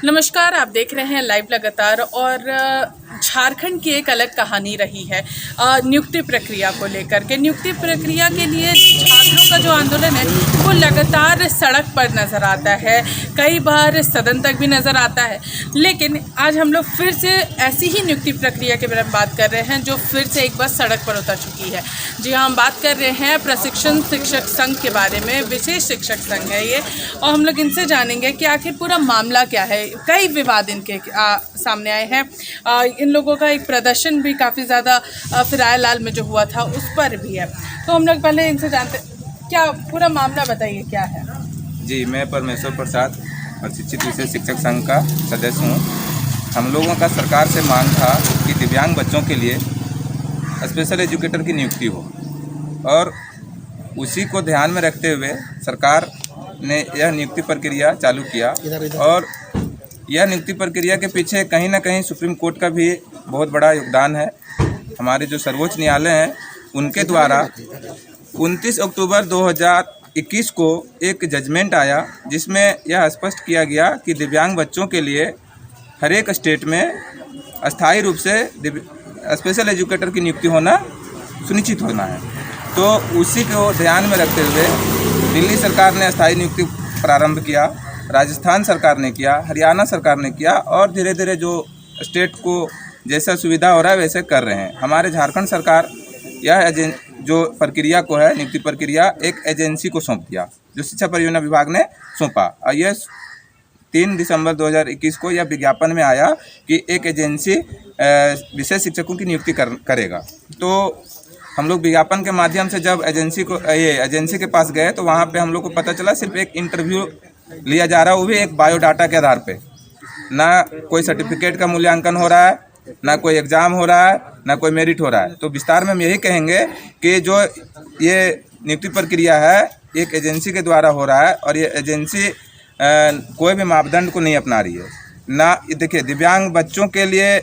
नमस्कार, आप देख रहे हैं लाइव लगातार। और झारखंड की एक अलग कहानी रही है नियुक्ति प्रक्रिया को लेकर के। नियुक्ति प्रक्रिया के लिए छात्रों का जो आंदोलन है वो लगातार सड़क पर नज़र आता है, कई बार सदन तक भी नज़र आता है। लेकिन आज हम लोग फिर से ऐसी ही नियुक्ति प्रक्रिया के बारे में बात कर रहे हैं जो फिर से एक बार सड़क पर उतर चुकी है। जी हाँ, हम बात कर रहे हैं प्रशिक्षण शिक्षक संघ के बारे में। विशेष शिक्षक संघ है ये, और हम लोग इनसे जानेंगे कि आखिर पूरा मामला क्या है। कई विवाद इनके सामने आए हैं। इन लोगों का एक प्रदर्शन भी काफ़ी ज़्यादा फिरायलाल में जो हुआ था उस पर भी है। तो हम लोग पहले इनसे जानते, क्या पूरा मामला बताइए क्या है। जी, मैं परमेश्वर प्रसाद प्रशिक्षित विशेष शिक्षक संघ का सदस्य हूँ। हम लोगों का सरकार से मांग था कि दिव्यांग बच्चों के लिए स्पेशल एजुकेटर की नियुक्ति हो, और उसी को ध्यान में रखते हुए सरकार ने यह नियुक्ति प्रक्रिया चालू किया। और यह नियुक्ति प्रक्रिया के पीछे कहीं ना कहीं सुप्रीम कोर्ट का भी बहुत बड़ा योगदान है। हमारे जो सर्वोच्च न्यायालय हैं उनके द्वारा 29 अक्टूबर 2021 को एक जजमेंट आया जिसमें यह स्पष्ट किया गया कि दिव्यांग बच्चों के लिए हर एक स्टेट में अस्थायी रूप से स्पेशल एजुकेटर की नियुक्ति होना सुनिश्चित होना है। तो उसी को ध्यान में रखते हुए दिल्ली सरकार ने अस्थायी नियुक्ति प्रारंभ किया, राजस्थान सरकार ने किया, हरियाणा सरकार ने किया, और धीरे धीरे जो स्टेट को जैसा सुविधा हो रहा है वैसे कर रहे हैं। हमारे झारखंड सरकार यह जो प्रक्रिया को है, नियुक्ति प्रक्रिया, एक एजेंसी को सौंप दिया जो शिक्षा परियोजना विभाग ने सौंपा। और यह 3 दिसंबर 2021 को यह विज्ञापन में आया कि एक एजेंसी विशेष शिक्षकों की नियुक्ति करेगा। तो हम लोग विज्ञापन के माध्यम से जब एजेंसी के पास गए तो वहाँ पे हम लोग को पता चला सिर्फ एक इंटरव्यू लिया जा रहा है, वो भी एक बायोडाटा के आधार पे। ना कोई सर्टिफिकेट का मूल्यांकन हो रहा है, ना कोई एग्ज़ाम हो रहा है, ना कोई मेरिट हो रहा है। तो विस्तार में हम यही कहेंगे कि जो ये नियुक्ति प्रक्रिया है एक एजेंसी के द्वारा हो रहा है, और ये एजेंसी कोई भी मापदंड को नहीं अपना रही है। ना देखिए, दिव्यांग बच्चों के लिए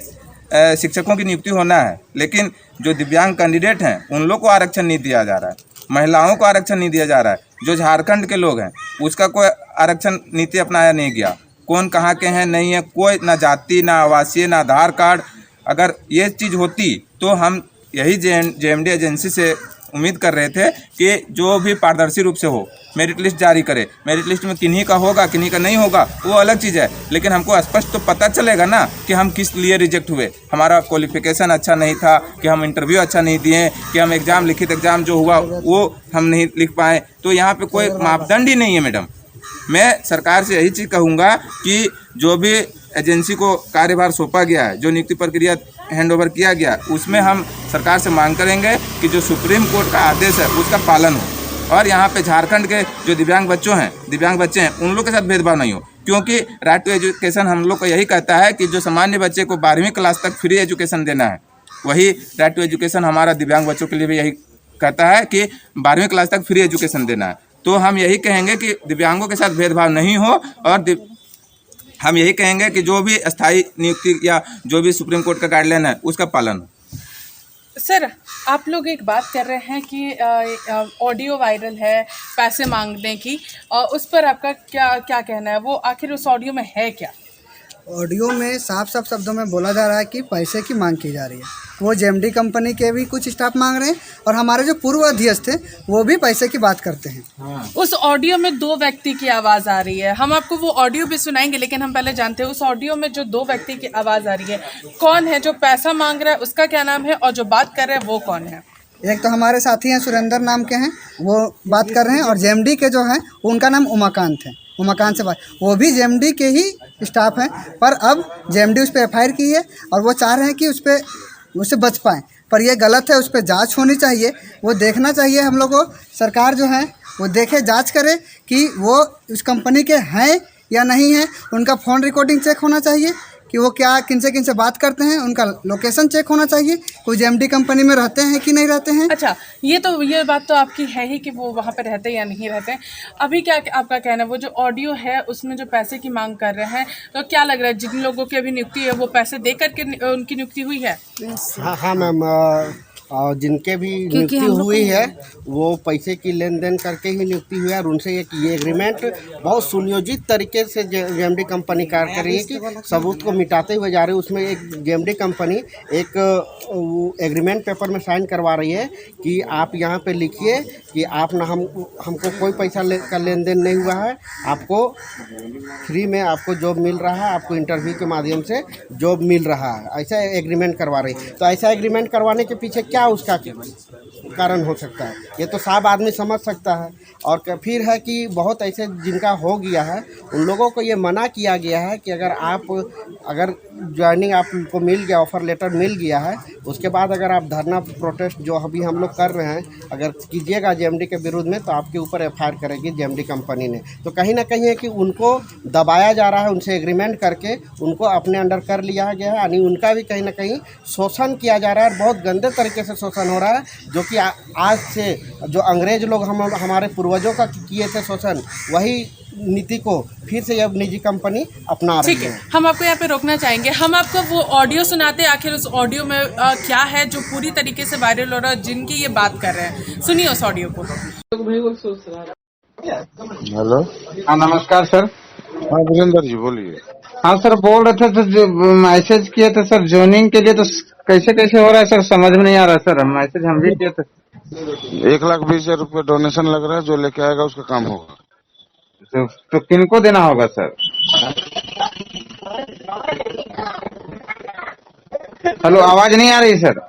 शिक्षकों की नियुक्ति होना है, लेकिन जो दिव्यांग कैंडिडेट हैं उन लोग को आरक्षण नहीं दिया जा रहा है, महिलाओं को आरक्षण नहीं दिया जा रहा है। जो झारखंड के लोग हैं उसका कोई आरक्षण नीति अपनाया नहीं गया। कौन कहाँ के हैं नहीं है, कोई ना जाति, ना आवासीय, ना आधार कार्ड। अगर ये चीज़ होती तो हम यही जेएमडी एजेंसी से उम्मीद कर रहे थे कि जो भी पारदर्शी रूप से हो, मेरिट लिस्ट जारी करे। मेरिट लिस्ट में किन्हीं का होगा किन्हीं का नहीं होगा वो अलग चीज़ है, लेकिन हमको स्पष्ट तो पता चलेगा ना कि हम किस लिए रिजेक्ट हुए। हमारा क्वालिफिकेशन अच्छा नहीं था, कि हम इंटरव्यू अच्छा नहीं दिए, कि हम एग्ज़ाम लिखित एग्ज़ाम जो हुआ वो हम नहीं लिख पाए। तो यहाँ पे कोई मापदंड ही नहीं है। मैडम, मैं सरकार से यही चीज़ कहूँगा कि जो भी एजेंसी को कार्यभार सौंपा गया है, जो नियुक्ति प्रक्रिया हैंड ओवर किया गया, उसमें हम सरकार से मांग करेंगे कि जो सुप्रीम कोर्ट का आदेश है उसका पालन हो, और यहाँ पे झारखंड के जो दिव्यांग बच्चे हैं उन लोग के साथ भेदभाव नहीं हो। क्योंकि राइट टू एजुकेशन हम लोग को यही कहता है कि जो सामान्य बच्चे को 12वीं क्लास तक फ्री एजुकेशन देना है, वही राइट टू एजुकेशन हमारा दिव्यांग बच्चों के लिए भी यही कहता है कि 12वीं क्लास तक फ्री एजुकेशन देना है। तो हम यही कहेंगे कि दिव्यांगों के साथ भेदभाव नहीं हो, और हम यही कहेंगे कि जो भी अस्थायी नियुक्ति या जो भी सुप्रीम कोर्ट का गाइडलाइन है उसका पालन हो। सर, आप लोग एक बात कर रहे हैं कि ऑडियो वायरल है पैसे मांगने की, उस पर आपका क्या कहना है? वो आखिर उस ऑडियो में है क्या? ऑडियो में साफ साफ शब्दों में बोला जा रहा है कि पैसे की मांग की जा रही है। वो जेएमडी कंपनी के भी कुछ स्टाफ मांग रहे हैं, और हमारे जो पूर्व अध्यक्ष थे वो भी पैसे की बात करते हैं। उस ऑडियो में 2 व्यक्ति की आवाज़ आ रही है। हम आपको वो ऑडियो भी सुनाएंगे, लेकिन हम पहले जानते हैं उस ऑडियो में जो 2 व्यक्ति की आवाज़ आ रही है, कौन है? जो पैसा मांग रहा है उसका क्या नाम है, और जो बात कर रहे हैं वो कौन है? एक तो हमारे साथी हैं, सुरेंद्र नाम के हैं, वो बात कर रहे हैं, और जेएमडी के जो हैं उनका नाम उमाकांत है। उमाकांत से बात, वो भी जेएमडी के ही स्टाफ हैं, पर अब जेएमडी उस पर एफआईआर की है और वो चाह रहे हैं कि उससे बच पाएँ। पर ये गलत है, उस पर जांच होनी चाहिए। वो देखना चाहिए हम लोग को, सरकार जो है वो देखे, जांच करे कि वो उस कंपनी के हैं या नहीं हैं। उनका फ़ोन रिकॉर्डिंग चेक होना चाहिए कि वो क्या किन से बात करते हैं, उनका लोकेशन चेक होना चाहिए, कोई जेएमडी कंपनी में रहते हैं कि नहीं रहते हैं। अच्छा, ये बात तो आपकी है ही कि वो वहाँ पे रहते हैं या नहीं रहते हैं। अभी क्या आपका कहना है, वो जो ऑडियो है उसमें जो पैसे की मांग कर रहे हैं, तो क्या लग रहा है जिन लोगों की अभी नियुक्ति है वो पैसे दे करके उनकी नियुक्ति हुई है? हाँ मैम, और जिनके भी नियुक्ति हुई है वो पैसे की लेन देन करके ही नियुक्ति हुई है, और उनसे ये एग्रीमेंट बहुत सुनियोजित तरीके से जेएमडी कंपनी कार्य कर रही है कि सबूत को मिटाते हुए जा रही है। उसमें एक जेएमडी कंपनी एक एग्रीमेंट पेपर में साइन करवा रही है कि आप यहाँ पे लिखिए कि आप ना हमको कोई पैसा का लेन देन नहीं हुआ है, आपको फ्री में आपको जॉब मिल रहा है, आपको इंटरव्यू के माध्यम से जॉब मिल रहा है, ऐसा एग्रीमेंट करवा रही है। तो ऐसा एग्रीमेंट करवाने के पीछे क्या उसका कारण हो सकता है, ये तो सब आदमी समझ सकता है। और फिर है कि बहुत ऐसे जिनका हो गया है उन लोगों को ये मना किया गया है कि अगर ज्वाइनिंग आपको मिल गया, ऑफ़र लेटर मिल गया है, उसके बाद अगर आप धरना प्रोटेस्ट जो अभी हम लोग कर रहे हैं अगर कीजिएगा जेएमडी के विरुद्ध में, तो आपके ऊपर एफआईआर करेगी जेएमडी कंपनी ने। तो कहीं ना कहीं है कि उनको दबाया जा रहा है, उनसे एग्रीमेंट करके उनको अपने अंडर कर लिया गया है, यानी उनका भी कहीं ना कहीं शोषण किया जा रहा है, बहुत गंदे तरीके से शोषण हो रहा है, जो कि आज से जो अंग्रेज लोग हमारे पूर्वजों का किए थे शोषण, वही नीति को फिर से अब निजी कंपनी अपना रही ठीक है, हम आपको यहाँ पे रोकना चाहेंगे। हम आपको वो ऑडियो सुनाते हैं, आखिर उस ऑडियो में क्या है जो पूरी तरीके से वायरल हो रहा है, जिनकी ये बात कर रहे हैं। सुनिए उस ऑडियो को। हेलो, हाँ नमस्कार सर। हाँ वीरेंद्र जी बोलिए। हाँ सर, बोल रहे थे तो जो मैसेज किए थे सर ज्वाइनिंग के लिए, तो कैसे कैसे हो रहा है सर, समझ में नहीं आ रहा सर। मैसेज हम भी किए थे। 1,20,000 रुपये डोनेशन लग रहा है, जो लेके आएगा उसका काम होगा। तो किनको देना होगा सर? हेलो, आवाज नहीं आ रही सर।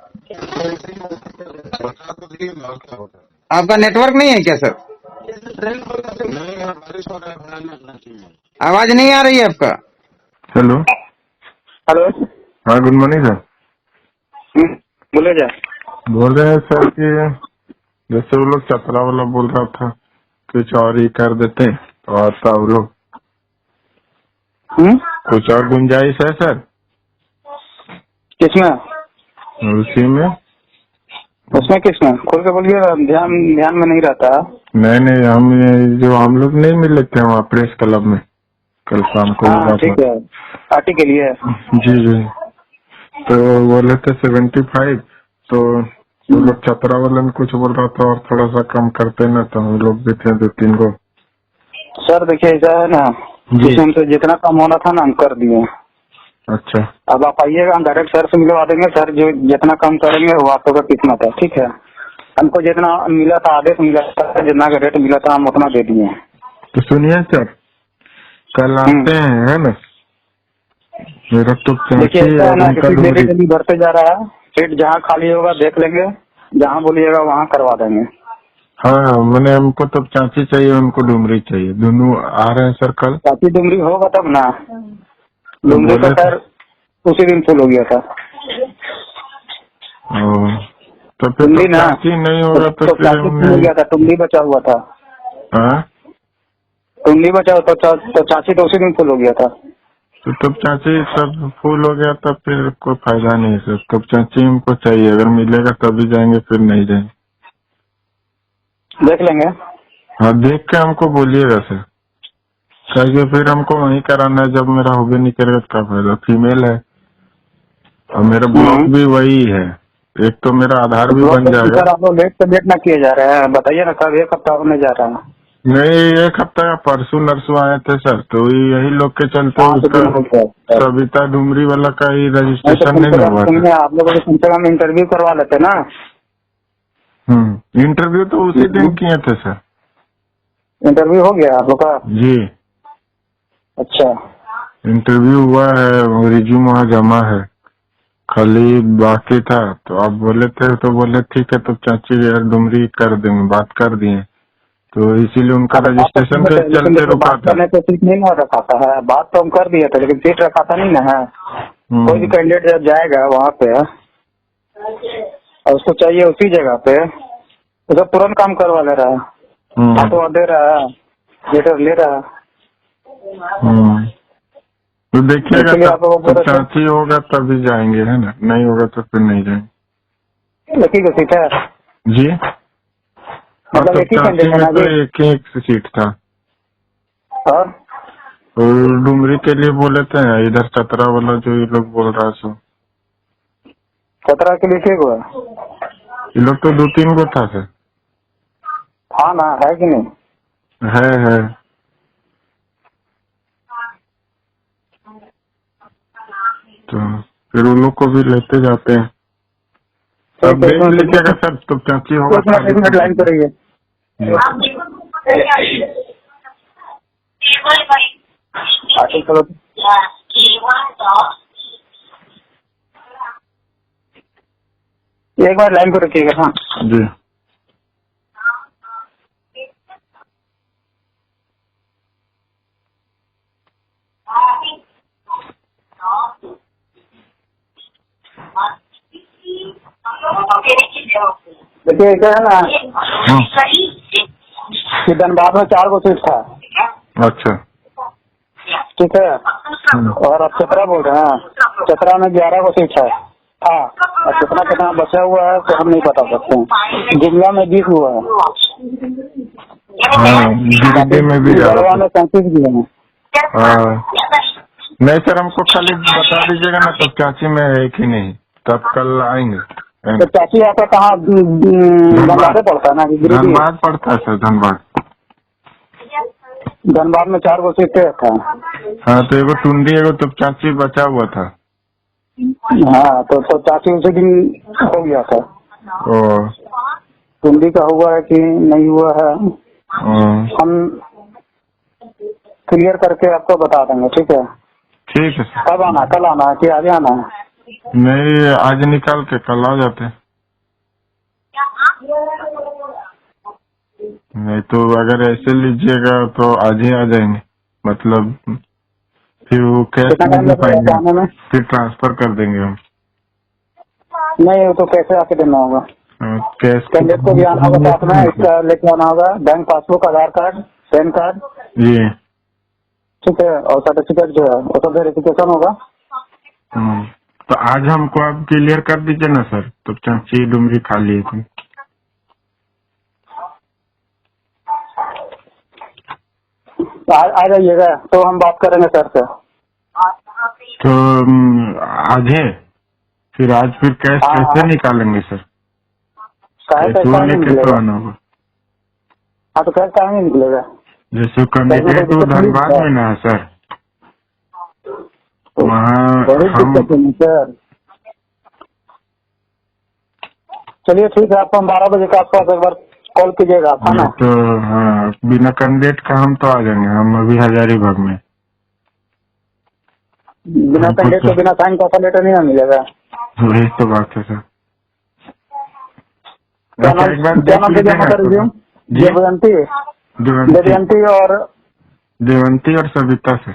आपका नेटवर्क नहीं है क्या सर? आवाज नहीं आ रही है आपका। हेलो हेलो, हाँ गुड मॉर्निंग सर। बोले जा। बोल रहे हैं सर कि जैसे वो लोग चतरा वाला बोल रहा था कुछ और ही कर देते तो आता वो लोग, कुछ और गुंजाइश है सर किसमें? उसी में? उसमें किसमें? खोल के बोलिए, ध्यान में नहीं रहता। नहीं हम लोग नहीं मिले थे वहाँ प्रेस क्लब में कल शाम को। हाँ ठीक है, पार्टी के लिए। जी जी, तो बोले थे 75, तो वो लोग चतरा वाले में कुछ बोल रहा था और थोड़ा सा कम करते ना, तो हम लोग भी थे 2-3 को। सर देखिए ऐसा है ना, हमसे जितना कम होना था ना हम कर दिए। अच्छा, अब आप आइएगा, हम डायरेक्ट सर से मिलवा देंगे। सर जो जितना कम करेंगे वो आप लोग का किस्मत है, ठीक है। हमको जितना मिला था, आदेश मिला था, जितना का रेट मिला था हम उतना दे दिए। तो सुनिए सर, कल आते हैं है ना, मेरा तो देखिए डेली बढ़ते जा रहा है। सीट जहाँ खाली होगा देख लेंगे, जहाँ बोलिएगा वहाँ करवा देंगे। हाँ मैंने हमको तब चाची चाहिए, उनको डुमरी चाहिए, दोनों आ रहे हैं सर कल। चाची डुमरी होगा तब ना, डुमरी का सर उसी दिन फुल हो गया था। तो फिर तो चाची नहीं होगा तो फिर हो गया था, टुमरी बचा हुआ था। हाँ टुमरी बचा हुआ था, तो चाची तो उसी दिन फुल हो गया था। तो तब चाची सब फुल हो गया तब फिर कोई फायदा नहीं सर। तब चाची हमको चाहिए, अगर मिलेगा तभी जाएंगे, फिर नहीं जाएंगे। देख लेंगे। हाँ देख के हमको बोलिएगा सर, क्योंकि फिर हमको वहीं कराना है। जब मेरा हो भी नहीं करेगा तो क्या फायदा। फीमेल है और मेरा ब्लॉक भी वही है, एक तो मेरा आधार भी बन जाएगा। सर आप लोग लेट से लेट ना किए जा रहे हैं, बताइए ना कब 1 हफ्ता होने जा रहा है। नहीं 1 हफ्ता का, परसों नरसों आए थे सर, तो यही लोग के चलते उसका सविता डुमरी वाला का ही रजिस्ट्रेशन नहीं हुआ था। आप लोगों को कम से कम इंटरव्यू करवा लेते ना। इंटरव्यू तो उसी दिन किए थे सर। इंटरव्यू हो गया आप लोग का? जी अच्छा, इंटरव्यू हुआ है, रिज्यूम वहाँ जमा है, खाली बाकी था। तो आप बोले थे तो बोले ठीक है, तो चाची यार डुमरी कर देंगे, बात कर दिए, तो इसीलिए उनका रजिस्ट्रेशन के चलते रुका था। तो सीट नहीं ना रखा था है, बात तो हम कर दिए थे, लेकिन सीट रखा था नहीं ना है। कोई भी कैंडिडेट जब जाएगा वहाँ पे और उसको चाहिए उसी जगह पे, तो तुरंत काम करवा ले रहा है, तो दे रहा है, लेटर ले रहा है। तो देखिएगा तब चाची होगा तभी जाएंगे है ना, नहीं होगा तो फिर नहीं जाएंगे। लकी को सीट है जी, मतलब एक ही कैंडिडेट है ना? एक सीट था और डुमरी के लिए बोले थे, इधर चतरा वाला जो ये लोग बोल रहा सो। चतरा के लिए ठीक हुआ? ये लोग तो 2-3 गो था सर। हाँ ना, है कि नहीं? है। तो फिर उन लोग को भी लेते जाते हैं। अब ठीक है, देख लीजिएगा सर, तो चाची होगा एक मिनट लाइन पर रहिए। चलो, एक बार लाइन पर रखिएगा। हाँ जी। देखिए, क्या है ना हाँ। कि धनबाद में 4 गो सीट था, अच्छा। ठीक है, और अब चतरा बोल रहे हैं, चतरा में 11 गो सीट है। हाँ, और कितना बचा हुआ है तो हम नहीं बता सकते हैं। जुमला में 20 हुआ है। हाँ, गिरिडीह में भी गढ़वा में 35 भी है। नहीं सर, हमको खाली बता दीजिएगा ना, तब चाची में है कि नहीं, तब कल आएंगे। तो चाची आपका कहाँ धनबाद पड़ता है ना? धनबाद पड़ता है सर, धनबाद। धनबाद में 4 गो सीटें था। हाँ, तो एगो टुंडी एगो तो चाची बचा हुआ था। हाँ, तो चाची उसी दिन हो गया था। ओ, टुंडी का हुआ है कि नहीं हुआ है, हम क्लियर करके आपको बता देंगे। ठीक है? ठीक है सर। कब आना? कल आना है कि आज आना है? नहीं, आज निकाल के कल आ जाते। नहीं तो अगर ऐसे लीजिएगा तो आज ही आ जाएंगे, मतलब फिर वो कैश कितना टाइम नहीं लगेगा पाएंगे, आने में? फिर ट्रांसफर कर देंगे हम। नहीं, वो तो कैसे आके देना होगा? कैश कैंडिडेट को भी आना होगा साथ में, इसका लेके आना होगा, बैंक पासबुक, आधार कार्ड, पैन कार्ड। जी। ठीक है, और सर्टिफिकेट जो है वो तो वेरिफिकेशन होगा। तो आज हमको आप क्लियर कर दीजिए ना सर, तो चाची डुमरी खा लिए थे। आ जाइएगा तो हम बात करेंगे सर से। तो आज है, फिर आज फिर कैश कैसे निकालेंगे सर? कैश कैश नहीं लेके तो आना होगा। हाँ, तो कैश टाइम नहीं निकलेगा। जैसे कैंडिडेट वो धनबाद में ना है सर, वहाँ हम। सर चलिए ठीक है, आपको हम 12 बजे के आसपास एक बार कॉल कीजिएगा आप, है ना? तो हाँ, बिना कैंडिडेट का हम तो आ जाएंगे, हम अभी हजारीबाग में। बिना कैंडिडेट के बिना साइन का लेटर नहीं मिलेगा। वही तो बात है सर। क्या नाम से जमा कर दीजिए? देवयंती और देवंती और सविता से।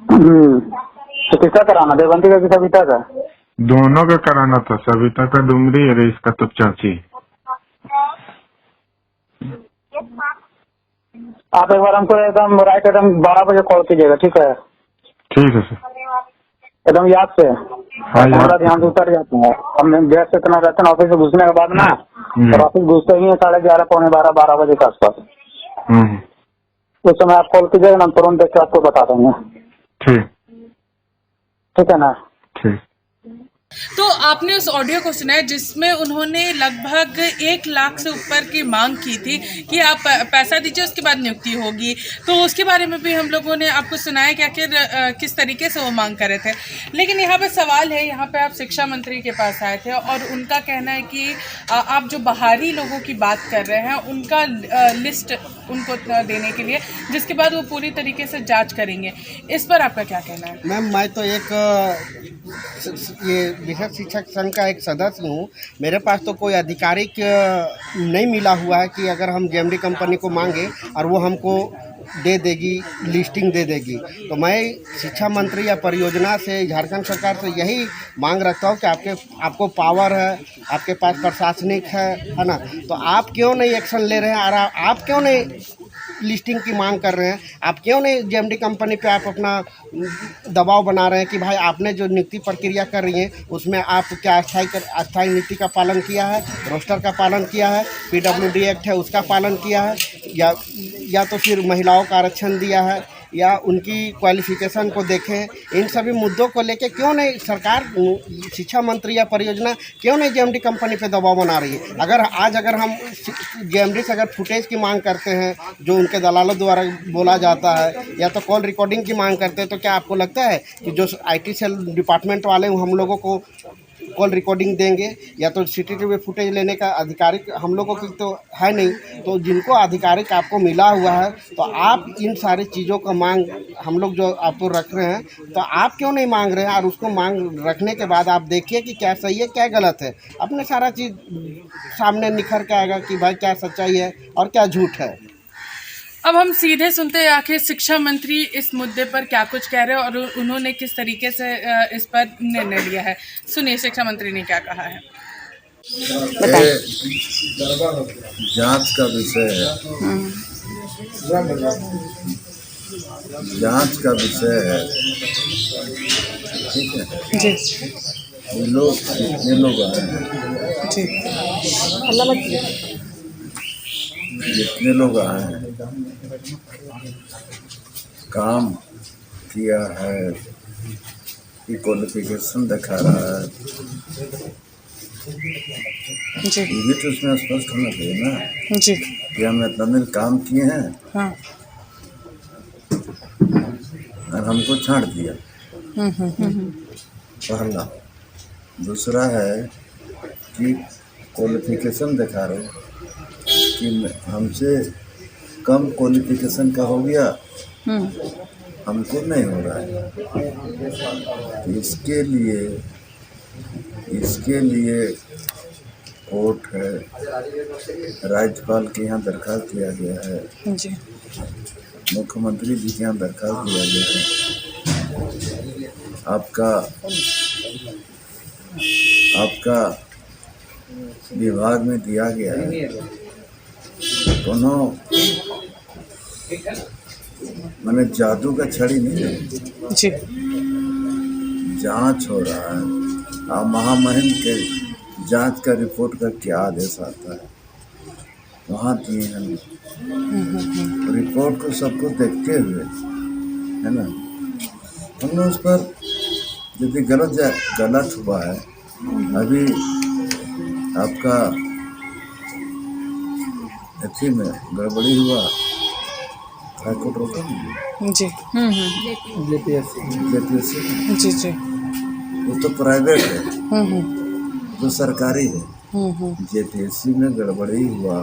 तो किसका कराना, देवयंती का कि सविता का? दोनों का कराना था, सविता का डुमरी और इसका तो चाची। आप एक बार हमको एकदम राइट एकदम 12 बजे कॉल कीजिएगा। ठीक है? ठीक है सर। एकदम याद से। हाँ, हमारा ध्यान से उतर जाता है, हमने गैस से इतना रहते हैं ऑफिस से घुसने के बाद ना, और ऑफिस घुसते ही 11:30 पौने 12 बजे के आसपास। उस समय आप कॉल कीजिएगा, हम तुरंत देख के आपको बता देंगे। ठीक है ना? ठीक। तो आपने उस ऑडियो को सुना है जिसमें उन्होंने लगभग 1 लाख से ऊपर की मांग की थी कि आप पैसा दीजिए उसके बाद नियुक्ति होगी। तो उसके बारे में भी हम लोगों ने आपको सुनाया कि आखिर किस तरीके से वो मांग कर रहे थे। लेकिन यहाँ पे सवाल है, यहाँ पे आप शिक्षा मंत्री के पास आए थे और उनका कहना है कि आप जो बाहरी लोगों की बात कर रहे हैं उनका लिस्ट उनको देने के लिए, जिसके बाद वो पूरी तरीके से जाँच करेंगे। इस पर आपका क्या कहना है? मैम, मैं तो एक ये बिहार शिक्षक संघ का एक सदस्य हूँ। मेरे पास तो कोई आधिकारिक नहीं मिला हुआ है कि अगर हम जेएमडी कंपनी को मांगे और वो हमको दे देगी, लिस्टिंग दे देगी। तो मैं शिक्षा मंत्री या परियोजना से, झारखंड सरकार से यही मांग रखता हूँ कि आपको पावर है, आपके पास प्रशासनिक है ना, तो आप क्यों नहीं एक्शन ले रहे हैं और आप क्यों नहीं लिस्टिंग की मांग कर रहे हैं? आप क्यों नहीं जेएमडी कंपनी पे आप अपना दबाव बना रहे हैं कि भाई आपने जो नियुक्ति प्रक्रिया कर रही है उसमें आप क्या अस्थायी नीति का पालन किया है, रोस्टर का पालन किया है, पीडब्ल्यूडी एक्ट है उसका पालन किया है, या तो फिर महिलाओं का आरक्षण दिया है, या उनकी क्वालिफिकेशन को देखें, इन सभी मुद्दों को लेके क्यों नहीं सरकार, शिक्षा मंत्री या परियोजना क्यों नहीं जेएमडी कंपनी पे दबाव बना रही है। अगर हम जेएमडी से अगर फुटेज की मांग करते हैं जो उनके दलालों द्वारा बोला जाता है, या तो कॉल रिकॉर्डिंग की मांग करते हैं, तो क्या आपको लगता है कि जो IT सेल डिपार्टमेंट वाले हम लोगों को कॉल रिकॉर्डिंग देंगे, या तो CCTV फुटेज लेने का आधिकारिक हम लोगों की तो है नहीं। तो जिनको आधिकारिक आपको मिला हुआ है, तो आप इन सारी चीज़ों का मांग हम लोग जो आपको रख रहे हैं, तो आप क्यों नहीं मांग रहे हैं? और उसको मांग रखने के बाद आप देखिए कि क्या सही है क्या गलत है, अपने सारा चीज़ सामने निखर के आएगा कि भाई क्या सच्चाई है और क्या झूठ है। अब हम सीधे सुनते हैं आखिर शिक्षा मंत्री इस मुद्दे पर क्या कुछ कह रहे हैं और उन्होंने किस तरीके से इस पर निर्णय लिया है। सुनिए शिक्षा मंत्री ने क्या कहा है। जांच का विषय है, जांच का विषय है, ठीक है जी। ये लोग कितने लोग आए हैं जी, जितने लोग आए हैं काम किया है कि क्वालिफिकेशन दिखा रहा है जी, ये भी तो उसमें स्पष्ट होना चाहिए ना जी कि हम इतना दिन काम किए हैं हाँ, और हमको छांट दिया। पहला। दूसरा है कि क्वालिफिकेशन दिखा रहे कि हमसे कम क्वालिफिकेशन का हो गया, हमको नहीं हो रहा है। इसके लिए कोर्ट है, राज्यपाल के यहाँ दरखास्त दिया गया है जी, मुख्यमंत्री जी के यहाँ दरखास्त दिया गया है। आपका विभाग में दिया गया है, दोनों मैंने जादू का छड़ी नहीं है जी, जांच हो रहा है। आप महामहिम के जांच का रिपोर्ट का क्या आदेश आता है, वहाँ दिए हैं रिपोर्ट को सबको देखते हुए, है ना। हमने उस पर यदि गलत हुआ है, अभी आपका अथी में गड़बड़ी हुआ, हाईकोर्ट रोका नहीं जी, JPSC जी जी, वो तो प्राइवेट है, तो सरकारी है। JPSC में गड़बड़ी हुआ,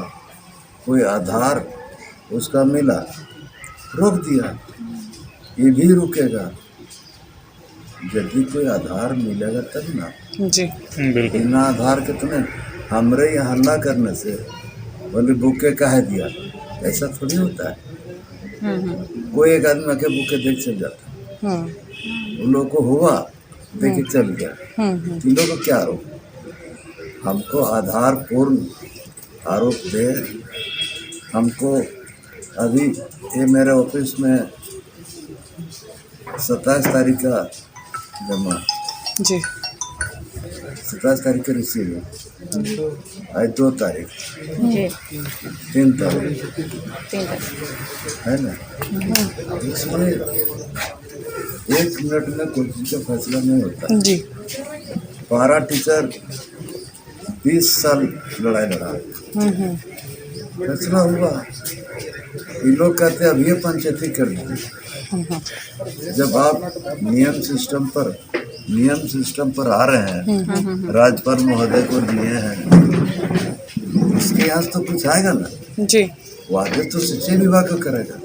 कोई आधार उसका मिला, रोक दिया, ये भी रुकेगा। यदि कोई आधार मिलेगा तब ना जी, बिना आधार के तो नहीं। हमरे यहाँ हल्ला करने से बोले बुके काहे दिया, ऐसा थोड़ी होता है। कोई एक आदमी आके बुके देख चल जाता है, उन लोगों को हुआ देख के चल गया। इन लोगों को क्या आरोप, हमको आधार पूर्ण आरोप दे। हमको अभी ये मेरे ऑफिस में 27 तारीख का जमा जी, 27 तारीख का रिसीव है, आज 2 तारीख जी, 3 तारीख है ना। इसलिए 1 मिनट में कोई चीज़ का फैसला नहीं होता जी। पारा टीचर 20 साल लड़ाई लड़ा, फैसला हुआ। ये लोग कहते अभी ये पंचायती कर दीजिए। जब आप नियम सिस्टम पर आ रहे हैं, राज्यपाल महोदय को दिए हैं, इसके यहाँ तो कुछ आएगा ना जी, वो आदेश तो शिक्षा विभाग को करेगा,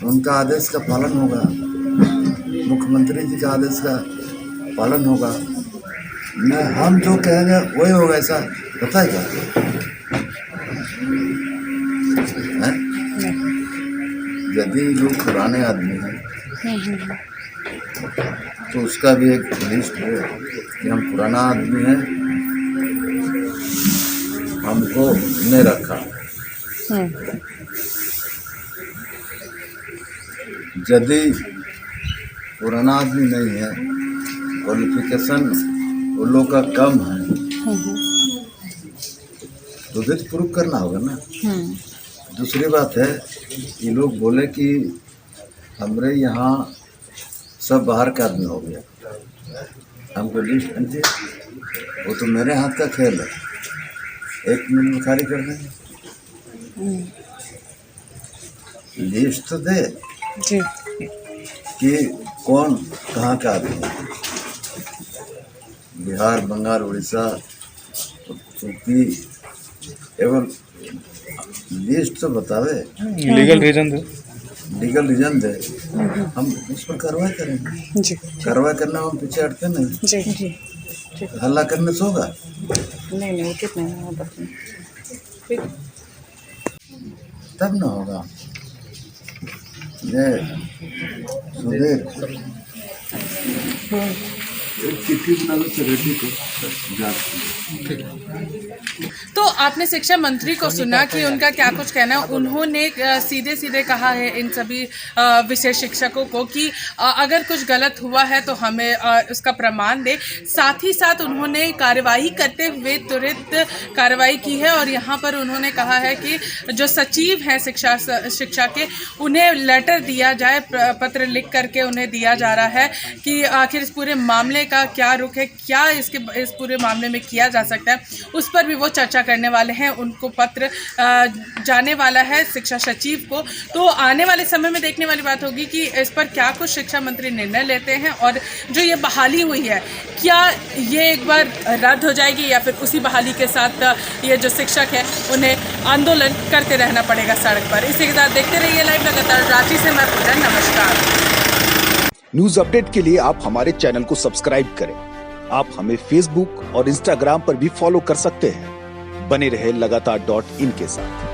उनका आदेश का पालन होगा, मुख्यमंत्री जी का आदेश का पालन होगा। न हम जो कहेंगे वही होगा, ऐसा पता है क्या? यदि लोग पुराने आदमी हैं तो उसका भी एक लिस्ट हो कि हम पुराना आदमी हैं, हमको नहीं रखा। यदि पुराना आदमी नहीं है, क्वालिफिकेशन वो लोग का कम है, तो भी प्रूव करना होगा ना। दूसरी बात है, ये लोग बोले कि हमरे यहाँ सब बाहर का आदमी हो गया। हमको लिस्ट दे, वो तो मेरे हाथ का खेल है, 1 मिनट में खाली कर देंगे। लिस्ट तो दे जी कि कौन कहाँ का आदमी है, बिहार, बंगाल, उड़ीसा, यूपी, एवं लिस्ट तो बतावे, लीगल रीजन दे। लीगल रीजन दे, हम उस पर कार्रवाई करेंगे। जी कार्रवाई करना हम पीछे हटते नहीं, जी जी हल्ला करने से होगा। नहीं उचित नहीं है ठीक तब ना होगा। ये सुधीर एक चिट्ठी बना लो सेक्रेटरी को, तो आपने शिक्षा मंत्री को सुना कि उनका क्या कुछ कहना है। उन्होंने सीधे सीधे कहा है इन सभी विषय शिक्षकों को कि अगर कुछ गलत हुआ है तो हमें उसका प्रमाण दे। साथ ही साथ उन्होंने कार्यवाही करते हुए तुरंत कार्रवाई की है और यहाँ पर उन्होंने कहा है कि जो सचिव हैं शिक्षा के, उन्हें लेटर दिया जाए, पत्र लिख करके उन्हें दिया जा रहा है कि आखिर इस पूरे मामले का क्या रुख है, क्या इस पूरे मामले में किया जा सकता है, उस पर भी वो चर्चा करने वाले हैं। उनको पत्र जाने वाला है शिक्षा सचिव को। तो आने वाले समय में देखने वाली बात होगी कि इस पर क्या कुछ शिक्षा मंत्री निर्णय लेते हैं और जो ये बहाली हुई है क्या ये एक बार रद्द हो जाएगी या फिर उसी बहाली के साथ ये जो शिक्षक है उन्हें आंदोलन करते रहना पड़ेगा सड़क पर। इसी के साथ देखते रहिए लाइव लगातार। रांची से मैं पूजन, नमस्कार। न्यूज अपडेट के लिए आप हमारे चैनल को सब्सक्राइब करें। आप हमें फेसबुक और इंस्टाग्राम पर भी फॉलो कर सकते हैं। बने रहे लगातार.in के साथ।